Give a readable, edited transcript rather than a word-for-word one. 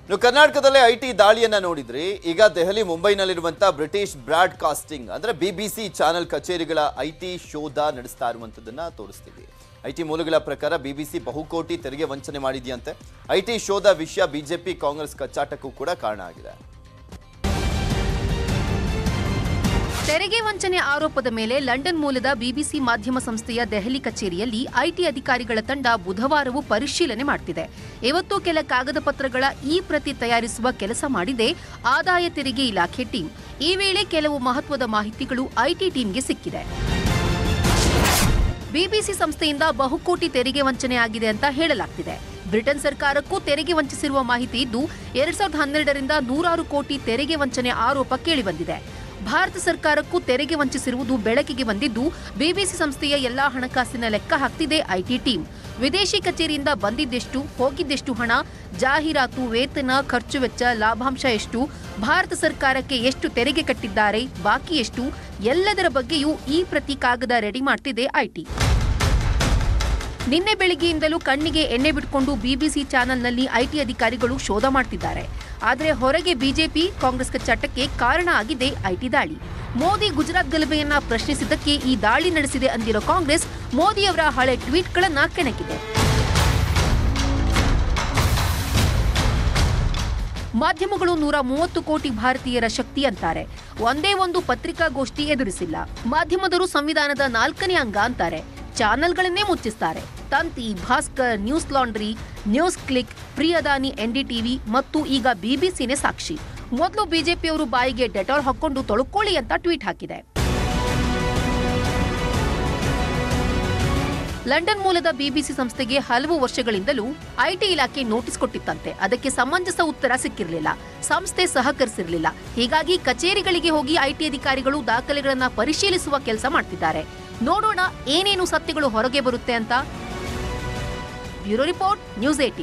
ನೀವು ಕರ್ನಾಟಕದಲ್ಲೇ ಐಟಿ ದಾಳಿಯನ್ನ ನೋಡಿದ್ರಿ. ಈಗ ದೆಹಲಿ ಮುಂಬೈನಲ್ಲಿರುವಂತಹ ಬ್ರಿಟಿಷ್ ಬ್ರಾಡ್ಕಾಸ್ಟಿಂಗ್ ಅಂದ್ರೆ ಬಿಬಿಸಿ ಚಾನೆಲ್ ಕಚೇರಿಗಳ ಐಟಿ ಶೋಧ ನಡೆಸ್ತಾ ಇರುವಂತದನ್ನ ತೋರಿಸ್ತೀವಿ. ಐಟಿ ಮೂಲಗಳ ಪ್ರಕಾರ ಬಿಬಿಸಿ ಬಹುಕೋಟಿ ತೆರಿಗೆ ವಂಚನೆ ಮಾಡಿದೆಯಂತೆ. ಐಟಿ ಶೋಧ ವಿಷಯ ಬಿಜೆಪಿ ಕಾಂಗ್ರೆಸ್ ಕಚ್ಚಾಟಕ್ಕೂ ಕೂಡ ಕಾರಣ ಆಗಿದೆ. ತೆರಿಗೆ ವಂಚನೆ ಆರೋಪದ ಮೇಲೆ ಲಂಡನ್ ಮೂಲದ ಬಿಬಿಸಿ ಮಾಧ್ಯಮ ಸಂಸ್ಥೆಯ ದೆಹಲಿ ಕಚೇರಿಯಲ್ಲಿ ಐಟಿ ಅಧಿಕಾರಿಗಳ ತಂಡ ಬುಧವಾರವೂ ಪರಿಶೀಲನೆ ಮಾಡುತ್ತಿದೆ. ಇವತ್ತು ಕೆಲ ಕಾಗದ ಪತ್ರಗಳ ಪ್ರತಿ ತಯಾರಿಸುವ ಕೆಲಸ ಮಾಡಿದೆ ಆದಾಯ ತೆರಿಗೆ ಇಲಾಖೆ ಟೀಮ್. ಈ ವೇಳೆ ಕೆಲವು ಮಹತ್ವದ ಮಾಹಿತಿಗಳು ಐಟಿ ಟೀಮ್ಗೆ ಸಿಕ್ಕಿದೆ. ಬಿಬಿಸಿ ಸಂಸ್ಥೆಯಿಂದ ಬಹುಕೋಟಿ ತೆರಿಗೆ ವಂಚನೆ ಆಗಿದೆ ಅಂತ ಹೇಳಲಾಗ್ತಿದೆ. ಬ್ರಿಟನ್ ಸರ್ಕಾರಕ್ಕೂ ತೆರಿಗೆ ವಂಚಿಸಿರುವ ಮಾಹಿತಿ ಇದ್ದು 2012ರಿಂದ 100 ಕೋಟಿ ತೆರಿಗೆ ವಂಚನೆ ಆರೋಪ ಕೇಳಿಬಂದಿದೆ. ಭಾರತ ಸರ್ಕಾರಕ್ಕೂ ತೆರಿಗೆ ವಂಚಿಸಿರುವುದು ಬೆಳಕಿಗೆ ಬಂದಿದ್ದು ಬಿಬಿಸಿ ಸಂಸ್ಥೆಯ ಎಲ್ಲಾ ಹಣಕಾಸಿನ ಲೆಕ್ಕ ಹಾಕ್ತಿದೆ ಐಟಿ ಟೀಮ್. ವಿದೇಶಿ ಕಚೇರಿಯಿಂದ ಬಂದಿದ್ದೆಷ್ಟು, ಹೋಗಿದ್ದೆಷ್ಟು ಹಣ, ಜಾಹೀರಾತು, ವೇತನ, ಖರ್ಚು ವೆಚ್ಚ, ಲಾಭಾಂಶ ಎಷ್ಟು, ಭಾರತ ಸರ್ಕಾರಕ್ಕೆ ಎಷ್ಟು ತೆರಿಗೆ ಕಟ್ಟಿದ್ದಾರೆ, ಬಾಕಿ ಎಷ್ಟು, ಎಲ್ಲದರ ಬಗ್ಗೆಯೂ ಪ್ರತಿ ಕಾಗದ ರೆಡಿ ಮಾಡ್ತಿದೆ ಐಟಿ. ನಿನ್ನೆ ಬೆಳಗ್ಗೆಯಿಂದಲೂ ಕಣ್ಣಿಗೆ ಎಣ್ಣೆ ಬಿಟ್ಕೊಂಡು ಬಿಬಿಸಿ ಚಾನೆಲ್ನಲ್ಲಿ ಐಟಿ ಅಧಿಕಾರಿಗಳು ಶೋಧ ಮಾಡ್ತಿದ್ದಾರೆ. ಆದರೆ ಹೊರಗೆ ಬಿಜೆಪಿ ಕಾಂಗ್ರೆಸ್ ಕಚ್ಚಾಟಕ್ಕೆ ಕಾರಣ ಆಗಿದೆ ಐಟಿ ದಾಳಿ. ಮೋದಿ ಗುಜರಾತ್ ಗಲಭೆಯನ್ನ ಪ್ರಶ್ನಿಸಿದ್ದಕ್ಕೆ ಈ ದಾಳಿ ನಡೆಸಿದೆ ಅಂದಿರೋ ಕಾಂಗ್ರೆಸ್ ಮೋದಿಯವರ ಹಳೆ ಟ್ವೀಟ್ಗಳನ್ನ ಕೆಣಕಿದೆ. ಮಾಧ್ಯಮಗಳು 130 ಕೋಟಿ ಭಾರತೀಯರ ಶಕ್ತಿ ಅಂತಾರೆ. ಒಂದೇ ಒಂದು ಪತ್ರಿಕಾಗೋಷ್ಠಿ ಎದುರಿಸಿಲ್ಲ. ಮಾಧ್ಯಮದರು ಸಂವಿಧಾನದ 4ನೇ ಅಂಗ ಅಂತಾರೆ. ಚಾನೆಲ್ಗಳನ್ನೇ ಮುಚ್ಚಿಸ್ತಾರೆ. Thanthi, Bhaskar, news laundry, news click, ಪ್ರಿಯದಾನಿ, ಎನ್ಡಿಟಿವಿ ಮತ್ತು ಈಗ ಬಿಬಿಸಿನೇ ಸಾಕ್ಷಿ. ಮೊದಲು ಬಿಜೆಪಿಯವರು ಬಾಯಿಗೆ ಡೆಟಾಲ್ ಹಾಕೊಂಡು ತೊಳ್ಕೊಳ್ಳಿ ಅಂತ ಟ್ವೀಟ್ ಹಾಕಿದೆ. ಲಂಡನ್ ಮೂಲದ ಬಿಬಿಸಿ ಸಂಸ್ಥೆಗೆ ಹಲವು ವರ್ಷಗಳಿಂದಲೂ ಐಟಿ ಇಲಾಖೆ ನೋಟಿಸ್ ಕೊಟ್ಟಿತ್ತಂತೆ. ಅದಕ್ಕೆ ಸಮಂಜಸ ಉತ್ತರ ಸಿಕ್ಕಿರಲಿಲ್ಲ. ಸಂಸ್ಥೆ ಸಹಕರಿಸಿರಲಿಲ್ಲ. ಹೀಗಾಗಿ ಕಚೇರಿಗಳಿಗೆ ಹೋಗಿ ಐಟಿ ಅಧಿಕಾರಿಗಳು ದಾಖಲೆಗಳನ್ನ ಪರಿಶೀಲಿಸುವ ಕೆಲಸ ಮಾಡ್ತಿದ್ದಾರೆ. ನೋಡೋಣ ಏನೇನು ಸತ್ಯಗಳು ಹೊರಗೆ ಬರುತ್ತೆ ಅಂತ. Bureau report, news 18.